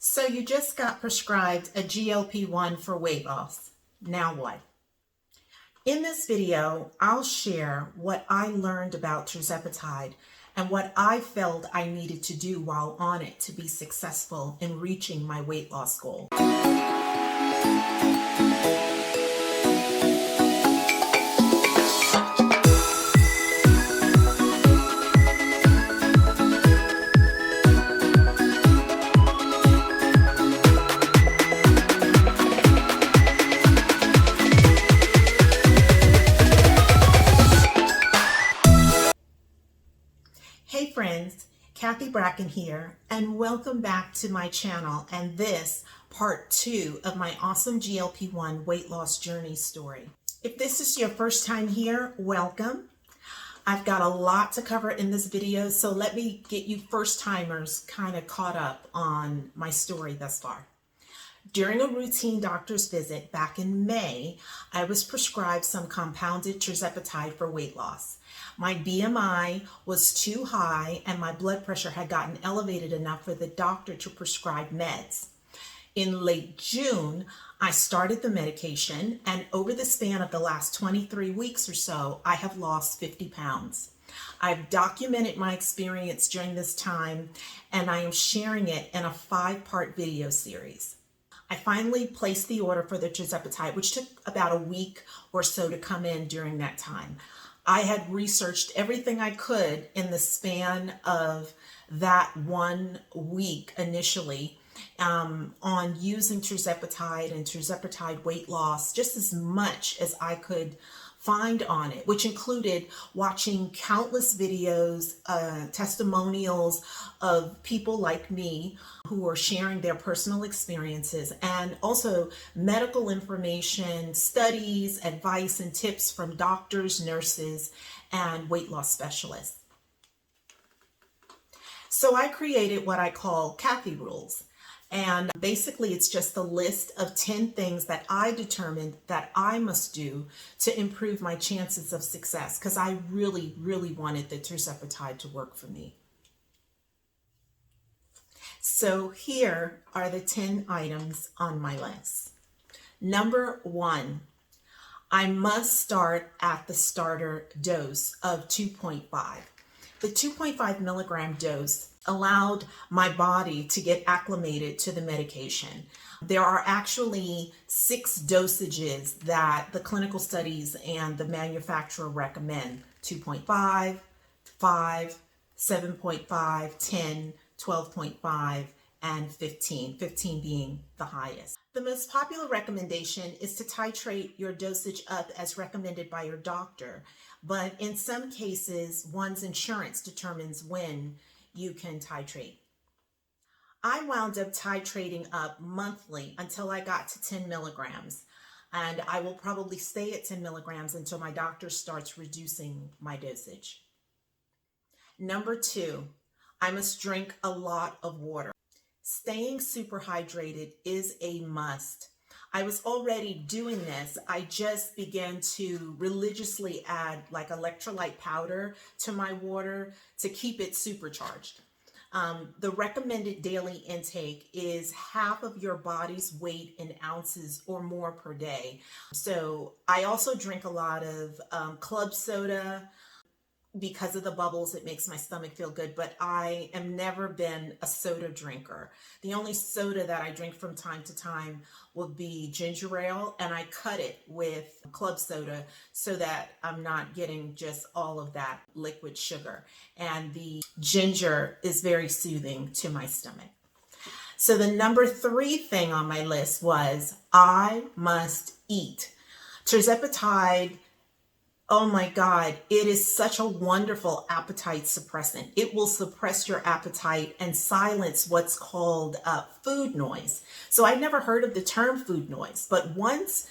So you just got prescribed a GLP-1 for weight loss. Now what? In this video, I'll share what I learned about tirzepatide and what I felt I needed to do while on it to be successful in reaching my weight loss goal. Hey friends, Kathy Bracken here, and welcome back to my channel and this part 2 of my awesome GLP-1 weight loss journey story. If this is your first time here, welcome. I've got a lot to cover in this video, so let me get you first timers kind of caught up on my story thus far. During a routine doctor's visit back in May, I was prescribed some compounded tirzepatide for weight loss. My BMI was too high and my blood pressure had gotten elevated enough for the doctor to prescribe meds. In late June, I started the medication, and over the span of the last 23 weeks or so, I have lost 50 pounds. I've documented my experience during this time, and I am sharing it in a 5-part video series. I finally placed the order for the tirzepatide, which took about a week or so to come in during that time. I had researched everything I could in the span of that 1 week initially on using tirzepatide and tirzepatide weight loss, just as much as I could find on it, which included watching countless videos, testimonials of people like me who are sharing their personal experiences, and also medical information, studies, advice, and tips from doctors, nurses, and weight loss specialists. So I created what I call Kathy rules. And basically, it's just a list of 10 things that I determined that I must do to improve my chances of success, because I really, really wanted the tirzepatide to work for me. So here are the 10 items on my list. Number 1, I must start at the starter dose of 2.5. The 2.5 milligram dose allowed my body to get acclimated to the medication. There are actually 6 dosages that the clinical studies and the manufacturer recommend: 2.5, 5, 7.5, 10, 12.5, and 15, 15 being the highest. The most popular recommendation is to titrate your dosage up as recommended by your doctor, but in some cases, one's insurance determines when you can titrate. I wound up titrating up monthly until I got to 10 milligrams, and I will probably stay at 10 milligrams until my doctor starts reducing my dosage. Number 2, I must drink a lot of water. Staying super hydrated is a must. I was already doing this. I just began to religiously add like electrolyte powder to my water to keep it supercharged. The recommended daily intake is half of your body's weight in ounces or more per day. So I also drink a lot of club soda. Because of the bubbles, it makes my stomach feel good, but I have never been a soda drinker. The only soda that I drink from time to time would be ginger ale, and I cut it with club soda so that I'm not getting just all of that liquid sugar. And the ginger is very soothing to my stomach. So the number 3 thing on my list was I must eat. Tirzepatide, oh my God, it is such a wonderful appetite suppressant. It will suppress your appetite and silence what's called food noise. So I'd never heard of the term food noise, but once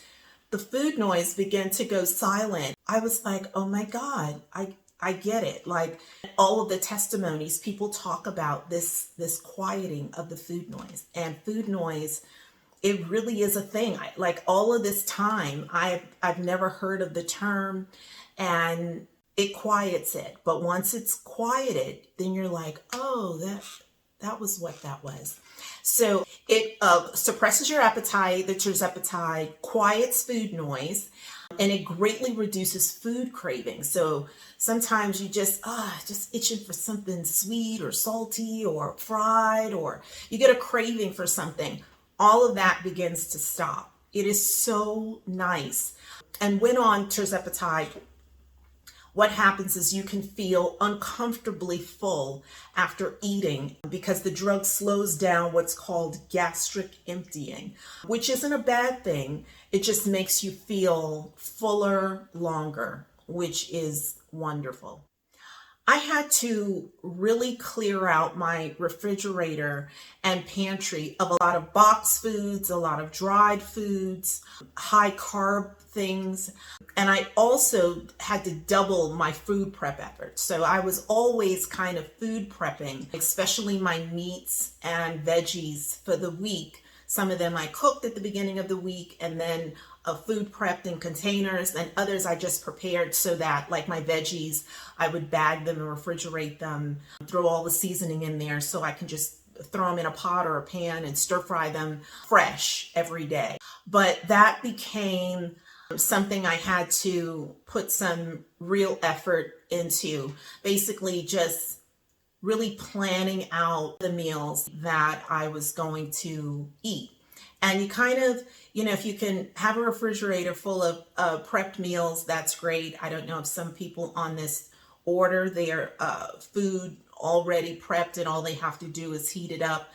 the food noise began to go silent, I was like, oh my God, I get it. Like all of the testimonies, people talk about this quieting of the food noise, and food noise, it really is a thing. Like all of this time, I've never heard of the term, and it quiets it. But once it's quieted, then you're like, oh, That was what that was. So it suppresses your appetite, the tirzepatide, quiets food noise, and it greatly reduces food cravings. So sometimes you just itching for something sweet or salty or fried, or you get a craving for something. All of that begins to stop. It is so nice. And when on tirzepatide, what happens is you can feel uncomfortably full after eating because the drug slows down what's called gastric emptying, which isn't a bad thing. It just makes you feel fuller longer, which is wonderful. I had to really clear out my refrigerator and pantry of a lot of boxed foods, a lot of dried foods, high carb things. And I also had to double my food prep efforts. So I was always kind of food prepping, especially my meats and veggies for the week. Some of them I cooked at the beginning of the week and then food prepped in containers, and others I just prepared so that, like my veggies, I would bag them and refrigerate them, throw all the seasoning in there so I can just throw them in a pot or a pan and stir fry them fresh every day. But that became something I had to put some real effort into, basically just really planning out the meals that I was going to eat. And you kind of, if you can have a refrigerator full of prepped meals, that's great. I don't know if some people on this order their food already prepped and all they have to do is heat it up.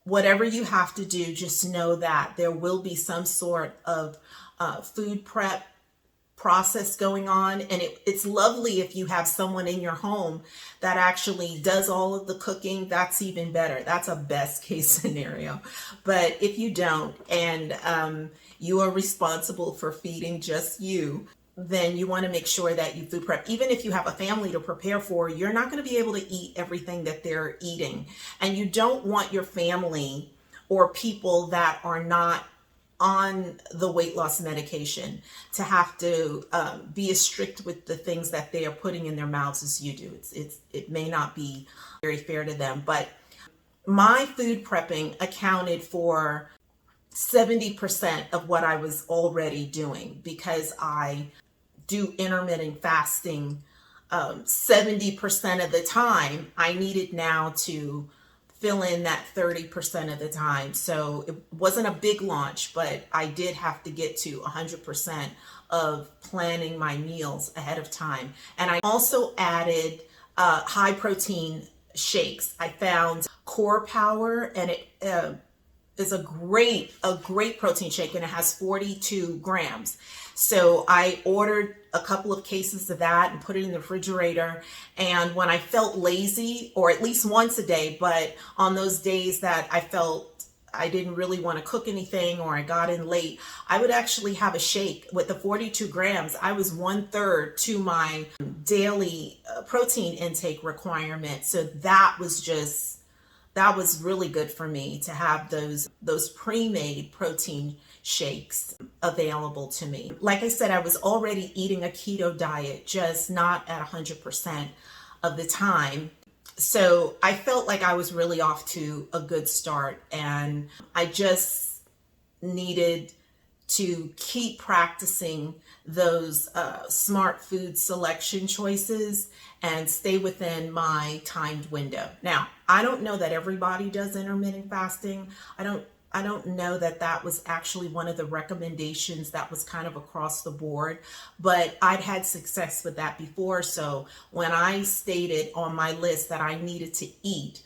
Whatever you have to do, just know that there will be some sort of food prep process going on, and it's lovely if you have someone in your home that actually does all of the cooking. That's even better. That's a best case scenario. But if you don't, and you are responsible for feeding just you, then you want to make sure that you food prep. Even if you have a family to prepare for, you're not going to be able to eat everything that they're eating, and you don't want your family or people that are not on the weight loss medication to have to be as strict with the things that they are putting in their mouths as you do. It may not be very fair to them, but my food prepping accounted for 70% of what I was already doing, because I do intermittent fasting 70% of the time. I needed now to fill in that 30% of the time. So it wasn't a big launch, but I did have to get to 100% of planning my meals ahead of time. And I also added high protein shakes. I found Core Power, and it is a great protein shake, and it has 42 grams. So I ordered a couple of cases of that and put it in the refrigerator. And when I felt lazy, or at least once a day, but on those days that I felt I didn't really want to cook anything or I got in late, I would actually have a shake. With the 42 grams, I was 1/3 to my daily protein intake requirement. So that was really good for me to have those pre-made protein shakes available to me. Like I said, I was already eating a keto diet, just not at 100% of the time. So I felt like I was really off to a good start, and I just needed to keep practicing those smart food selection choices and stay within my timed window. Now, I don't know that everybody does intermittent fasting. I don't know that that was actually one of the recommendations that was kind of across the board, but I'd had success with that before. So when I stated on my list that I needed to eat,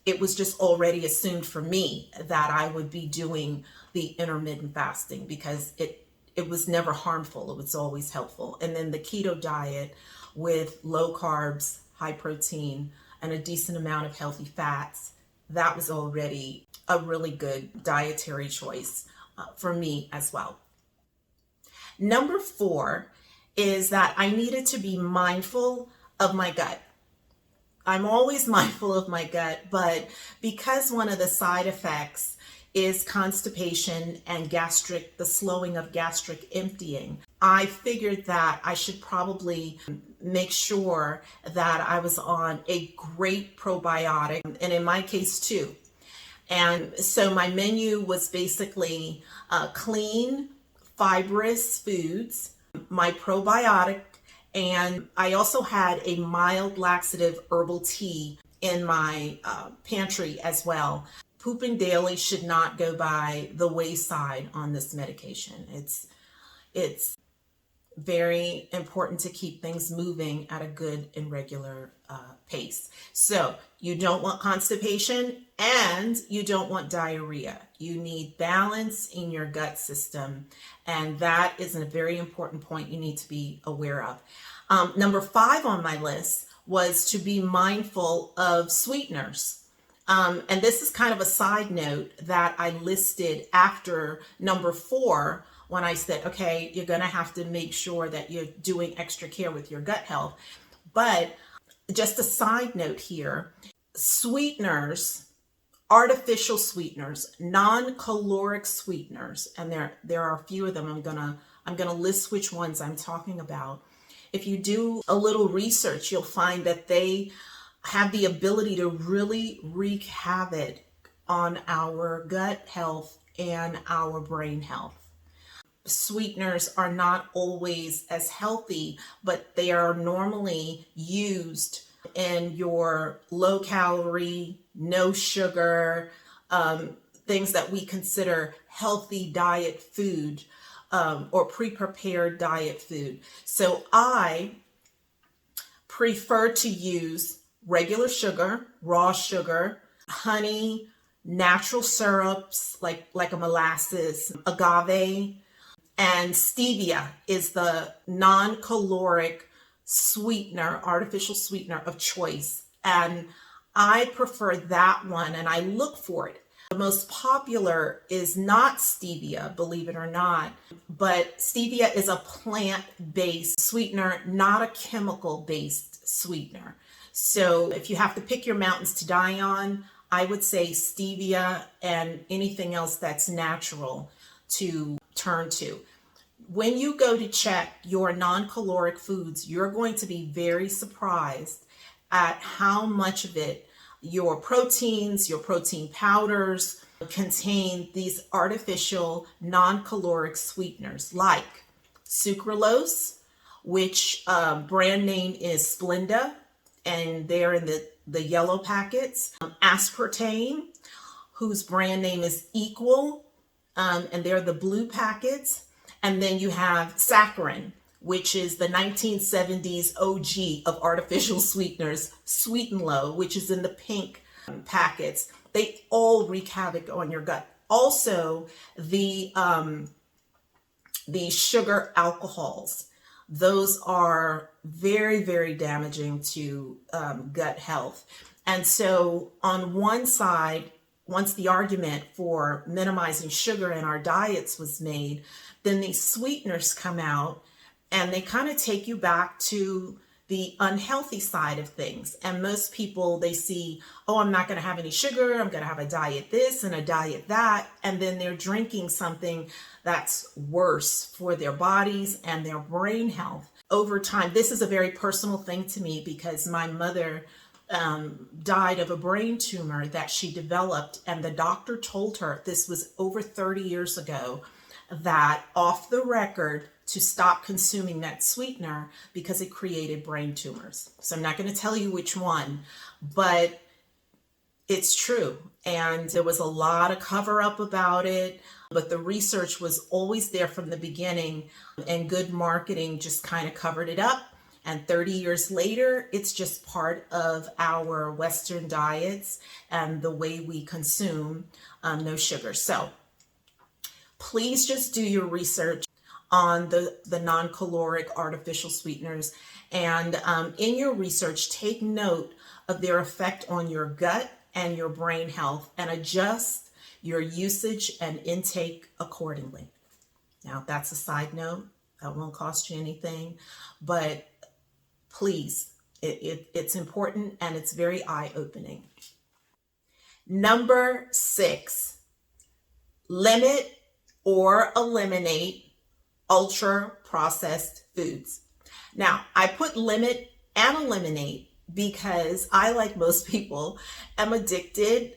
it was just already assumed for me that I would be doing the intermittent fasting, because it was never harmful. It was always helpful. And then the keto diet with low carbs, high protein, and a decent amount of healthy fats, that was already a really good dietary choice for me as well. Number 4 is that I needed to be mindful of my gut. I'm always mindful of my gut, but because one of the side effects is constipation and the slowing of gastric emptying, I figured that I should probably make sure that I was on a great probiotic, and in my case too. And so my menu was basically clean, fibrous foods, my probiotic, and I also had a mild laxative herbal tea in my pantry as well. Pooping daily should not go by the wayside on this medication. It's very important to keep things moving at a good and regular pace. So you don't want constipation and you don't want diarrhea. You need balance in your gut system, and that is a very important point you need to be aware of. Number 5 on my list was to be mindful of sweeteners. And this is kind of a side note that I listed after number 4 when I said, okay, you're going to have to make sure that you're doing extra care with your gut health. But just a side note here, sweeteners, artificial sweeteners, non-caloric sweeteners, and there are a few of them. I'm gonna list which ones I'm talking about. If you do a little research, you'll find that they have the ability to really wreak havoc on our gut health and our brain health. Sweeteners are not always as healthy, but they are normally used in your low calorie, no sugar, things that we consider healthy diet food, or pre-prepared diet food. So I prefer to use regular sugar, raw sugar, honey, natural syrups like a molasses, agave, and stevia is the non-caloric sweetener, artificial sweetener of choice. And I prefer that one, and I look for it. The most popular is not stevia, believe it or not, but stevia is a plant-based sweetener, not a chemical-based sweetener. So if you have to pick your mountains to die on, I would say stevia and anything else that's natural to turn to. When you go to check your non-caloric foods, you're going to be very surprised at how much of it your proteins, your protein powders contain these artificial non-caloric sweeteners like sucralose, which brand name is Splenda, and they're in the yellow packets. Aspartame, whose brand name is Equal, and they're the blue packets. And then you have saccharin, which is the 1970s OG of artificial sweeteners, Sweet and Low, which is in the pink packets. They all wreak havoc on your gut. Also, the sugar alcohols, those are very, very damaging to gut health. And so on one side, once the argument for minimizing sugar in our diets was made, then these sweeteners come out and they kind of take you back to the unhealthy side of things. And most people, they see, oh, I'm not going to have any sugar. I'm going to have a diet this and a diet that. And then they're drinking something that's worse for their bodies and their brain health. Over time, this is a very personal thing to me because my mother died of a brain tumor that she developed. And the doctor told her, this was over 30 years ago, that off the record to stop consuming that sweetener because it created brain tumors. So I'm not going to tell you which one, but it's true. And there was a lot of cover up about it, but the research was always there from the beginning, and good marketing just kind of covered it up. And 30 years later, it's just part of our Western diets and the way we consume no sugar. So please just do your research on the non-caloric artificial sweeteners. And in your research, take note of their effect on your gut and your brain health and adjust your usage and intake accordingly. Now, that's a side note. That won't cost you anything. But please, it's important and it's very eye-opening. Number 6, limit or eliminate ultra processed foods. Now, I put limit and eliminate because I, like most people, am addicted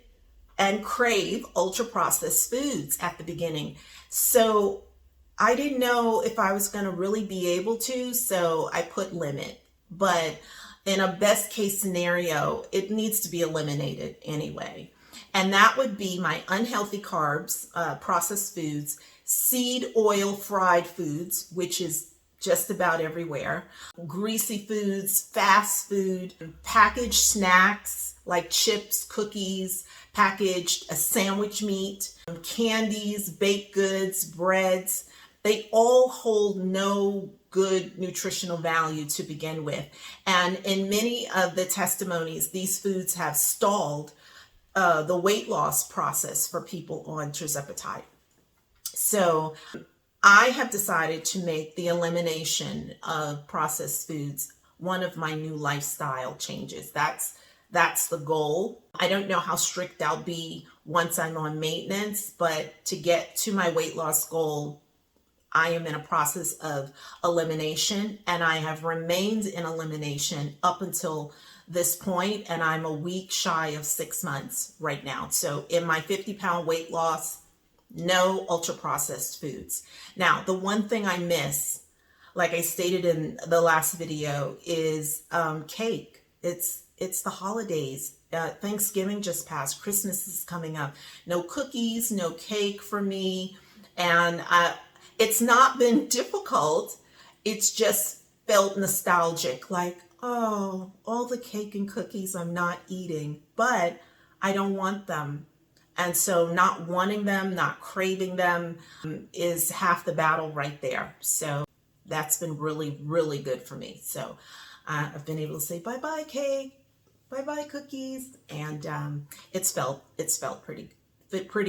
and crave ultra processed foods at the beginning. So I didn't know if I was going to really be able to, so I put limit. But in a best case scenario, it needs to be eliminated anyway. And that would be my unhealthy carbs, processed foods, seed oil fried foods, which is just about everywhere, greasy foods, fast food, packaged snacks like chips, cookies, packaged sandwich meat, candies, baked goods, breads. They all hold no good nutritional value to begin with. And in many of the testimonies, these foods have stalled the weight loss process for people on tirzepatide. So I have decided to make the elimination of processed foods one of my new lifestyle changes. That's the goal. I don't know how strict I'll be once I'm on maintenance, but to get to my weight loss goal, I am in a process of elimination, and I have remained in elimination up until this point, and I'm a week shy of 6 months right now. So in my 50-pound weight loss, no ultra processed foods. Now, the one thing I miss, like I stated in the last video, is cake. It's the holidays. Thanksgiving just passed. Christmas is coming up. No cookies, no cake for me. And it's not been difficult. It's just felt nostalgic, like, oh, all the cake and cookies I'm not eating, but I don't want them. And so not wanting them, not craving them is half the battle right there. So that's been really, really good for me. So I've been able to say bye-bye cake, bye-bye cookies, and it's felt pretty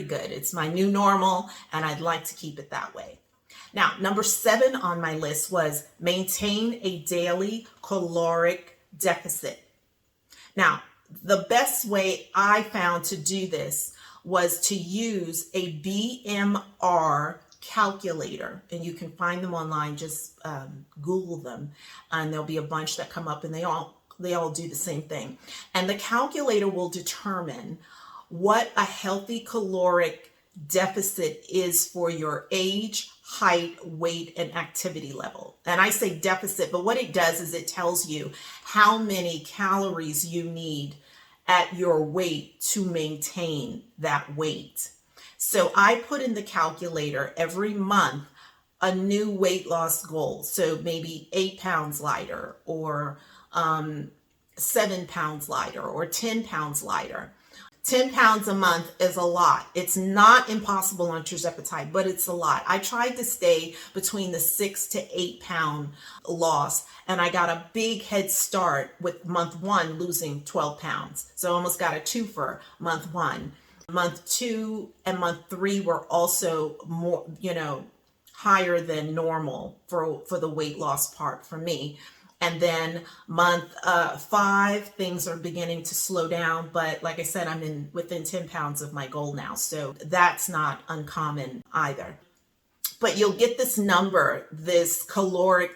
good. It's my new normal, and I'd like to keep it that way. Now, number 7 on my list was maintain a daily caloric deficit. Now, the best way I found to do this was to use a BMR calculator, and you can find them online. Just Google them, and there'll be a bunch that come up, and they all do the same thing. And the calculator will determine what a healthy caloric deficit is for your age, height, weight, and activity level. And I say deficit, but what it does is it tells you how many calories you need at your weight to maintain that weight. So I put in the calculator every month a new weight loss goal. So maybe 8 pounds lighter, or 7 pounds lighter, or 10 pounds lighter. 10 pounds a month is a lot. It's not impossible on tirzepatide, but it's a lot. I tried to stay between the 6 to 8 pound loss, and I got a big head start with month 1 losing 12 pounds. So I almost got a twofer month 1. Month 2 and month 3 were also more, higher than normal for the weight loss part for me. And then month 5, things are beginning to slow down. But like I said, I'm within 10 pounds of my goal now. So that's not uncommon either. But you'll get this number, this caloric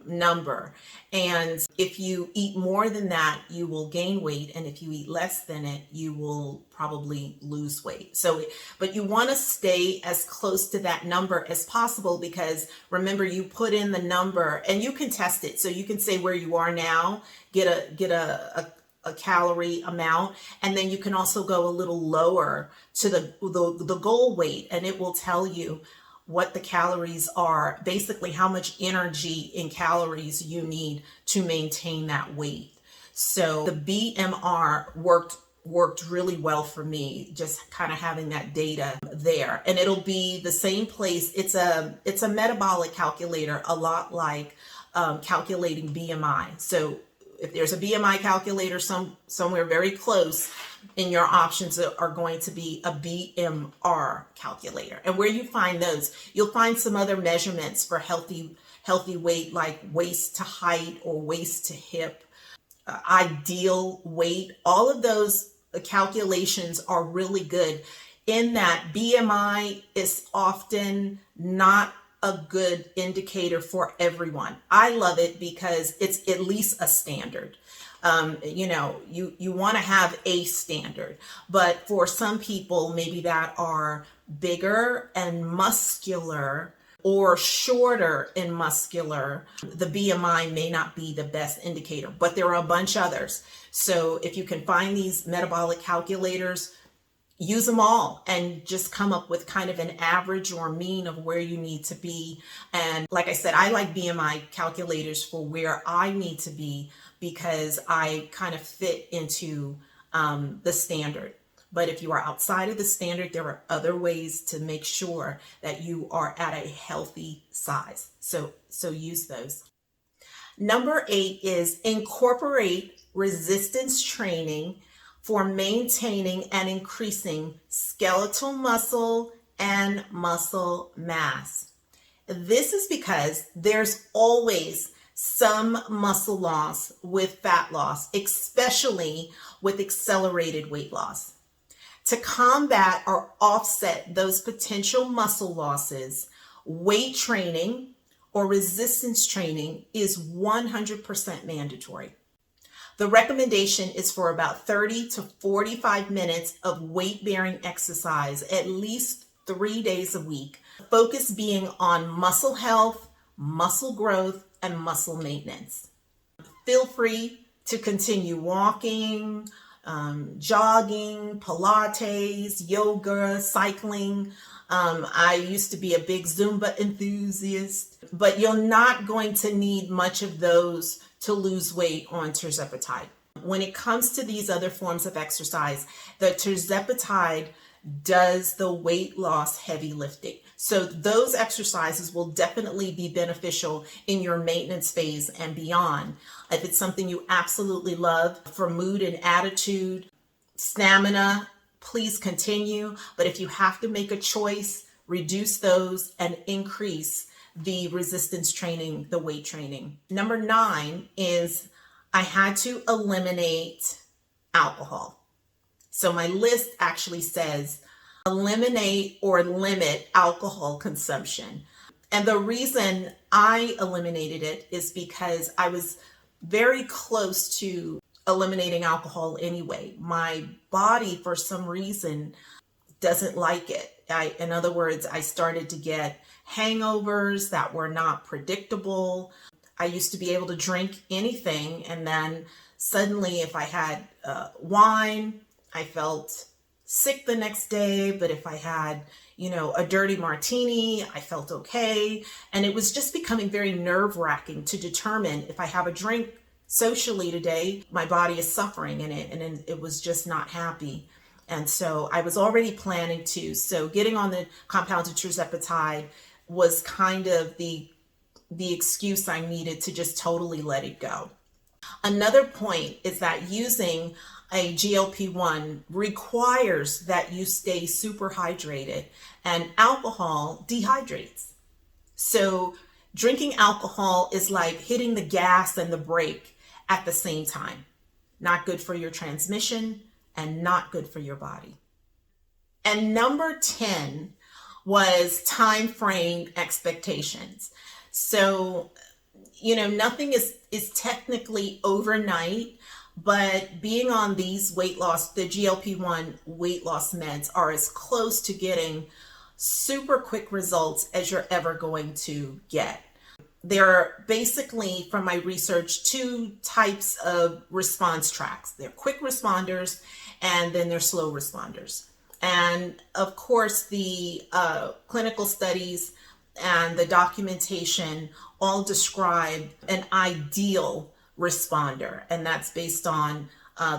number. And if you eat more than that, you will gain weight. And if you eat less than it, you will probably lose weight. So, but you want to stay as close to that number as possible, because remember, you put in the number and you can test it. So you can say where you are now, get a calorie amount, and then you can also go a little lower to the goal weight, and it will tell you what the calories are, basically how much energy in calories you need to maintain that weight. So the BMR worked really well for me, just kind of having that data there. And it'll be the same place. It's a metabolic calculator, a lot like calculating BMI. So if there's a BMI calculator somewhere very close, in your options are going to be a BMR calculator. And where you find those, you'll find some other measurements for healthy weight, like waist to height or waist to hip, ideal weight. All of those calculations are really good, in that BMI is often not a good indicator for everyone. I love it because it's at least a standard. You want to have a standard, but for some people, maybe that are bigger and muscular or shorter and muscular, the BMI may not be the best indicator, but there are a bunch others. So if you can find these metabolic calculators, use them all and just come up with kind of an average or mean of where you need to be. And like I said, I like BMI calculators for where I need to be because I kind of fit into the standard. But if you are outside of the standard, there are other ways to make sure that you are at a healthy size. So use those. Number 8 is incorporate resistance training for maintaining and increasing skeletal muscle and muscle mass. This is because there's always some muscle loss with fat loss, especially with accelerated weight loss. To combat or offset those potential muscle losses, weight training or resistance training is 100% mandatory. The recommendation is for about 30 to 45 minutes of weight-bearing exercise at least 3 days a week, focus being on muscle health, muscle growth, and muscle maintenance. Feel free to continue walking, jogging, Pilates, yoga, cycling. I used to be a big Zumba enthusiast, but you're not going to need much of those to lose weight on Tirzepatide. When it comes to these other forms of exercise, the Tirzepatide does the weight loss heavy lifting. So those exercises will definitely be beneficial in your maintenance phase and beyond. If it's something you absolutely love for mood and attitude, stamina, please continue. But if you have to make a choice, reduce those and increase the resistance training, the weight training. Number 9 is I had to eliminate alcohol. So my list actually says eliminate or limit alcohol consumption. And the reason I eliminated it is because I was very close to eliminating alcohol anyway. My body, for some reason, doesn't like it. In other words, I started to get hangovers that were not predictable. I used to be able to drink anything, and then suddenly if I had wine, I felt sick the next day. But if I had, a dirty martini, I felt okay. And it was just becoming very nerve-wracking to determine if I have a drink socially today, my body is suffering in it, and it was just not happy. And so I was already planning to. So getting on the compounded Tirzepatide was kind of the excuse I needed to just totally let it go. Another point is that using a GLP-1 requires that you stay super hydrated, and alcohol dehydrates. So drinking alcohol is like hitting the gas and the brake at the same time. Not good for your transmission and not good for your body. And number 10 was time frame expectations. So, nothing is technically overnight, but being on these weight loss, the GLP-1 weight loss meds are as close to getting super quick results as you're ever going to get. There are basically, from my research, 2 types of response tracks. They're quick responders and then they're slow responders. And of course, the clinical studies and the documentation all describe an ideal responder, and that's based on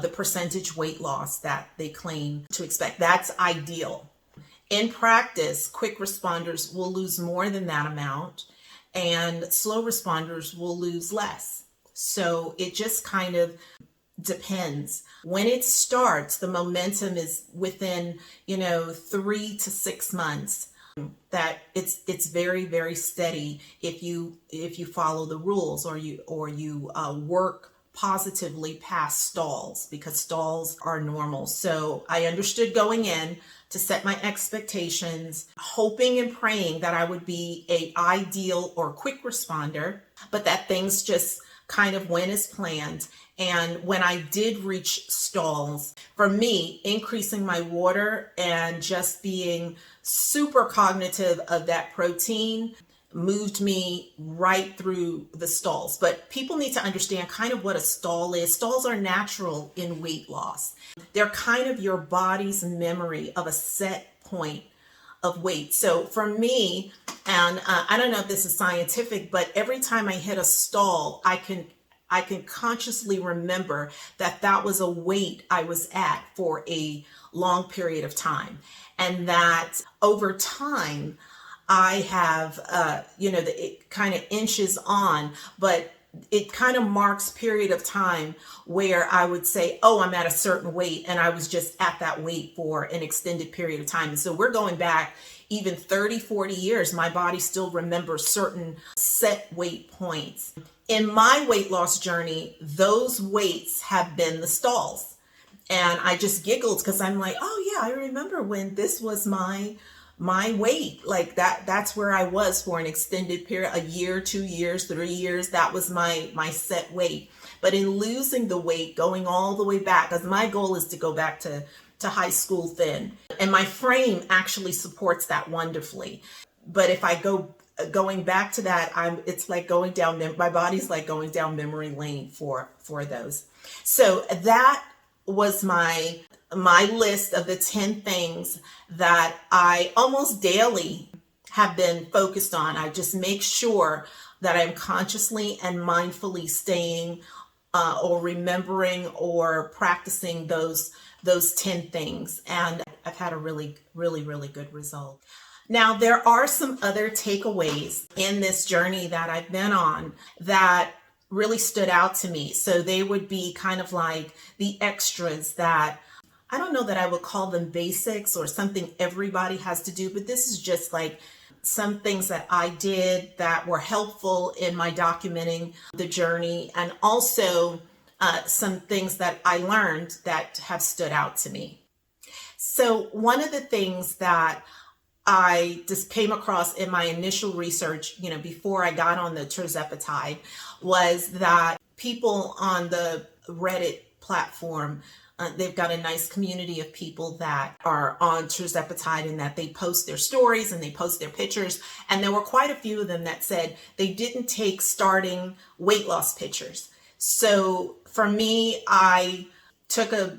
the percentage weight loss that they claim to expect. That's ideal. In practice, quick responders will lose more than that amount, and slow responders will lose less. So it just kind of depends. When it starts, the momentum is within, 3 to 6 months. That it's very, very steady if you follow the rules or you work positively past stalls because stalls are normal. So I understood going in to set my expectations, hoping and praying that I would be a ideal or quick responder, but that things just kind of went as planned. And when I did reach stalls, for me, increasing my water and just being super cognitive of that protein moved me right through the stalls. But people need to understand kind of what a stall is. Stalls are natural in weight loss. They're kind of your body's memory of a set point of weight. So for me, and I don't know if this is scientific, but every time I hit a stall, I can consciously remember that that was a weight I was at for a long period of time. And that over time, I have, it kind of inches on, but it kind of marks period of time where I would say, oh, I'm at a certain weight, and I was just at that weight for an extended period of time. And so we're going back even 30, 40 years. My body still remembers certain set weight points. In my weight loss journey, those weights have been the stalls. And I just giggled because I'm like, oh yeah, I remember when this was my weight. Like that's where I was for an extended period, a year, 2 years, 3 years. That was my set weight. But in losing the weight, going all the way back, because my goal is to go back to high school thin. And my frame actually supports that wonderfully. But if I going back to that, it's like going down, my body's like going down memory lane for those. So that was my list of the 10 things that I almost daily have been focused on. I just make sure that I'm consciously and mindfully staying or remembering or practicing those 10 things. And I've had a really, really, really good result. Now, there are some other takeaways in this journey that I've been on that really stood out to me. So they would be kind of like the extras that I don't know that I would call them basics or something everybody has to do, but this is just like some things that I did that were helpful in my documenting the journey, and also some things that I learned that have stood out to me. So one of the things that I just came across in my initial research, before I got on the Tirzepatide, was that people on the Reddit platform, they've got a nice community of people that are on Tirzepatide and that they post their stories and they post their pictures. And there were quite a few of them that said they didn't take starting weight loss pictures. So for me, I took a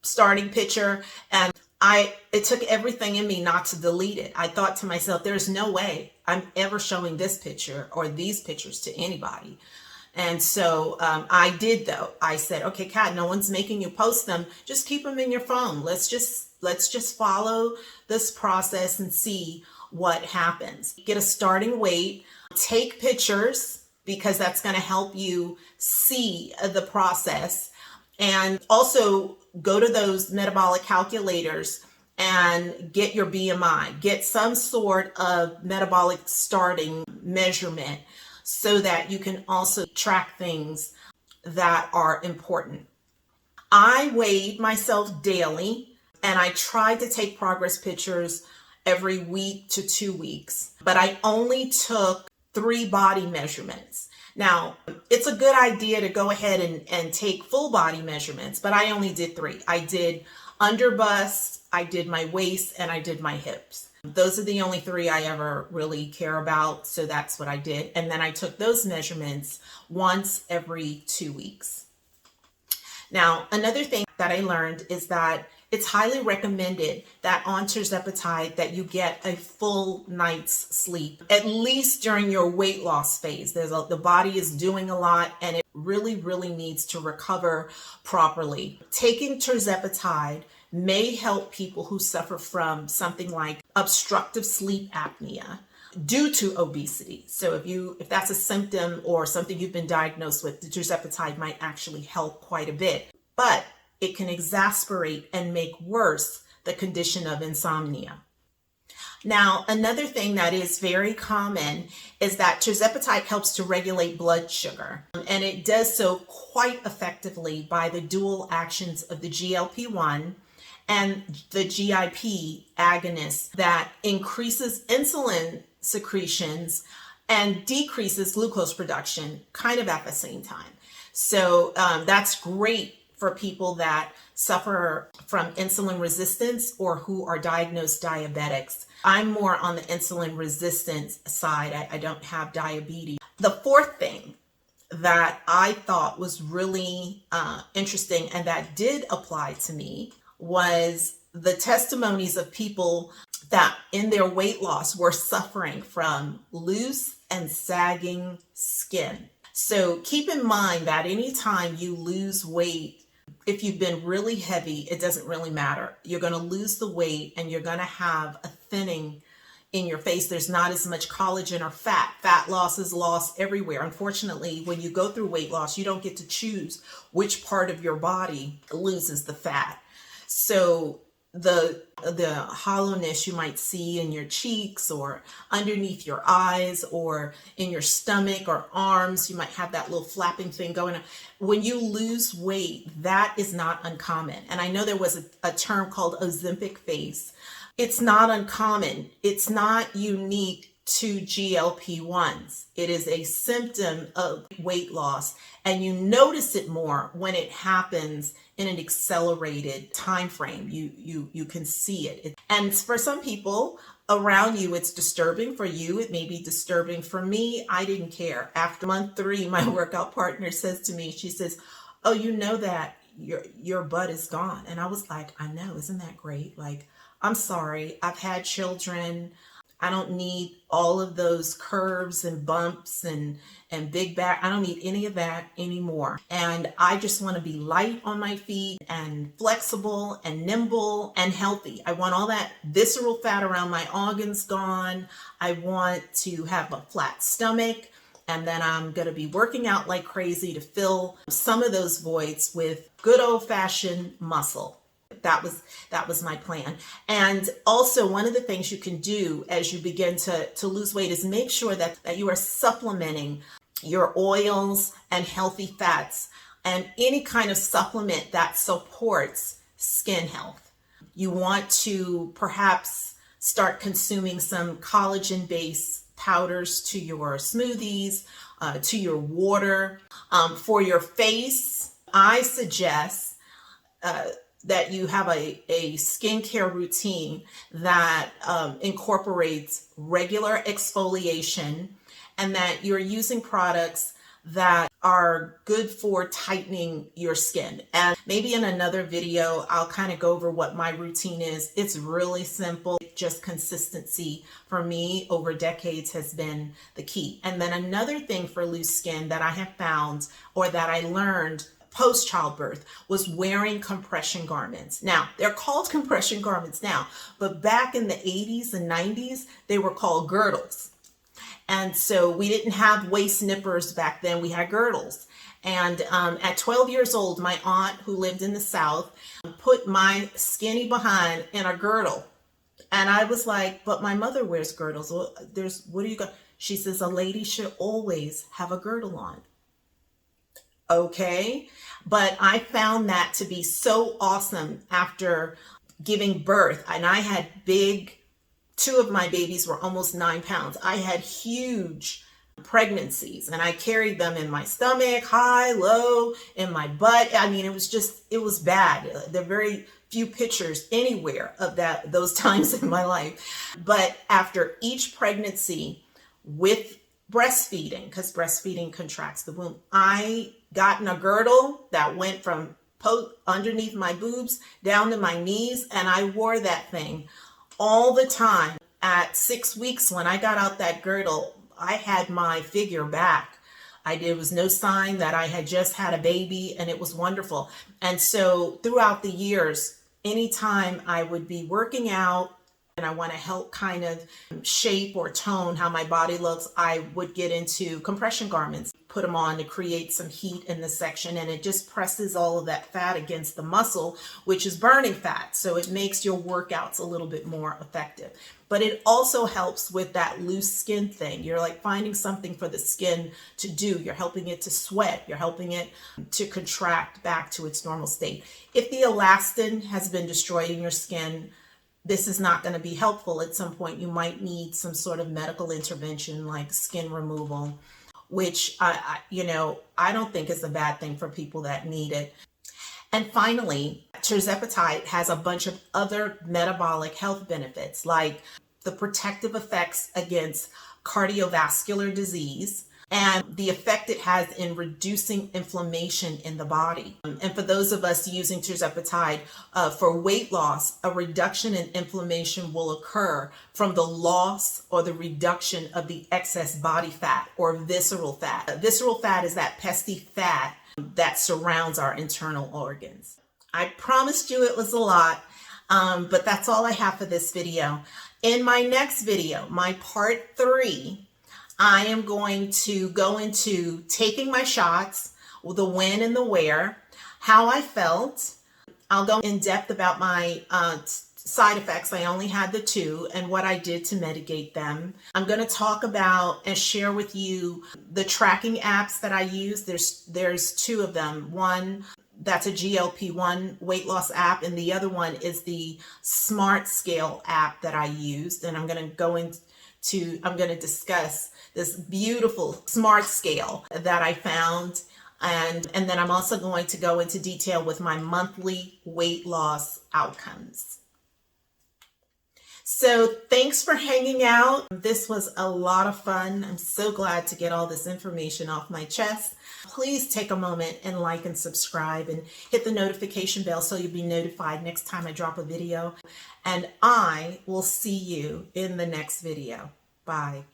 starting picture and it took everything in me not to delete it. I thought to myself, there's no way I'm ever showing this picture or these pictures to anybody. And so I did, though. I said, okay, Kat, no one's making you post them. Just keep them in your phone. Let's just follow this process and see what happens. Get a starting weight, take pictures, because that's going to help you see the process. And also go to those metabolic calculators and get your BMI, get some sort of metabolic starting measurement so that you can also track things that are important. I weighed myself daily and I tried to take progress pictures every week to 2 weeks, but I only took 3 body measurements. Now, it's a good idea to go ahead and take full body measurements, but I only did 3. I did under bust, I did my waist, and I did my hips. Those are the only 3 I ever really care about, so that's what I did. And then I took those measurements once every 2 weeks. Now, another thing that I learned is that it's highly recommended that on Tirzepatide that you get a full night's sleep, at least during your weight loss phase. The body is doing a lot and it really, really needs to recover properly. Taking Tirzepatide may help people who suffer from something like obstructive sleep apnea due to obesity. So if that's a symptom or something you've been diagnosed with, the Tirzepatide might actually help quite a bit. But it can exacerbate and make worse the condition of insomnia. Now, another thing that is very common is that tirzepatide helps to regulate blood sugar, and it does so quite effectively by the dual actions of the GLP-1 and the GIP agonist that increases insulin secretions and decreases glucose production kind of at the same time. So that's great for people that suffer from insulin resistance or who are diagnosed diabetics. I'm more on the insulin resistance side. I don't have diabetes. The fourth thing that I thought was really interesting and that did apply to me was the testimonies of people that in their weight loss were suffering from loose and sagging skin. So keep in mind that anytime you lose weight, if you've been really heavy, it doesn't really matter. You're going to lose the weight and you're going to have a thinning in your face. There's not as much collagen or fat. Fat loss is lost everywhere. Unfortunately, when you go through weight loss, you don't get to choose which part of your body loses the fat. So the hollowness you might see in your cheeks or underneath your eyes or in your stomach or arms, you might have that little flapping thing going on. When you lose weight, that is not uncommon. And I know there was a term called Ozempic face. It's not uncommon. It's not unique to GLP-1s. It is a symptom of weight loss, and you notice it more when it happens in an accelerated time frame. You can see it. And for some people around you, it's disturbing. For you, it may be disturbing. For me, I didn't care. After month 3, my workout partner says to me, she says, "Oh, you know that your butt is gone." And I was like, "I know, isn't that great? Like, I'm sorry, I've had children. I don't need all of those curves and bumps and big back. I don't need any of that anymore. And I just want to be light on my feet and flexible and nimble and healthy. I want all that visceral fat around my organs gone. I want to have a flat stomach. And then I'm going to be working out like crazy to fill some of those voids with good old-fashioned muscle." That was my plan. And also, one of the things you can do as you begin to lose weight is make sure that you are supplementing your oils and healthy fats and any kind of supplement that supports skin health. You want to perhaps start consuming some collagen-based powders to your smoothies, to your water. For your face, I suggest that you have a skincare routine that incorporates regular exfoliation and that you're using products that are good for tightening your skin. And maybe in another video, I'll kind of go over what my routine is. It's really simple. Just consistency for me over decades has been the key. And then another thing for loose skin that I have found, or that I learned post-childbirth, was wearing compression garments. Now, they're called compression garments now, but back in the 80s and 90s, they were called girdles. And so we didn't have waist nippers back then, we had girdles. And at 12 years old, my aunt, who lived in the South, put my skinny behind in a girdle. And I was like, "But my mother wears girdles. What do you got?" She says, "A lady should always have a girdle on." Okay, but I found that to be so awesome after giving birth. And I had two of my babies were almost 9 pounds. I had huge pregnancies and I carried them in my stomach, high, low, in my butt. I mean, it was bad. There are very few pictures anywhere of those times in my life. But after each pregnancy with breastfeeding, because breastfeeding contracts the womb, I got in a girdle that went from underneath my boobs down to my knees, and I wore that thing all the time. At 6 weeks, when I got out that girdle, I had my figure back. There was no sign that I had just had a baby, and it was wonderful. And so throughout the years, anytime I would be working out and I want to help kind of shape or tone how my body looks, I would get into compression garments, put them on to create some heat in the section, and it just presses all of that fat against the muscle, which is burning fat. So it makes your workouts a little bit more effective. But it also helps with that loose skin thing. You're like finding something for the skin to do. You're helping it to sweat. You're helping it to contract back to its normal state. If the elastin has been destroyed in your skin, this is not going to be helpful. At some point, you might need some sort of medical intervention like skin removal, which I don't think is a bad thing for people that need it. And finally, Tirzepatide has a bunch of other metabolic health benefits, like the protective effects against cardiovascular disease and the effect it has in reducing inflammation in the body. And for those of us using Tirzepatide for weight loss, a reduction in inflammation will occur from the loss or the reduction of the excess body fat or visceral fat. Visceral fat is that pesky fat that surrounds our internal organs. I promised you it was a lot, but that's all I have for this video. In my next video, my part 3, I am going to go into taking my shots, the when and the where, how I felt. I'll go in depth about my side effects. I only had the 2 and what I did to mitigate them. I'm going to talk about and share with you the tracking apps that I use. There's 2 of them. One that's a GLP-1 weight loss app, and the other one is the Smart Scale app that I used. And I'm going to discuss this beautiful Smart Scale that I found. And then I'm also going to go into detail with my monthly weight loss outcomes. So thanks for hanging out. This was a lot of fun. I'm so glad to get all this information off my chest. Please take a moment and like and subscribe and hit the notification bell so you'll be notified next time I drop a video. And I will see you in the next video. Bye.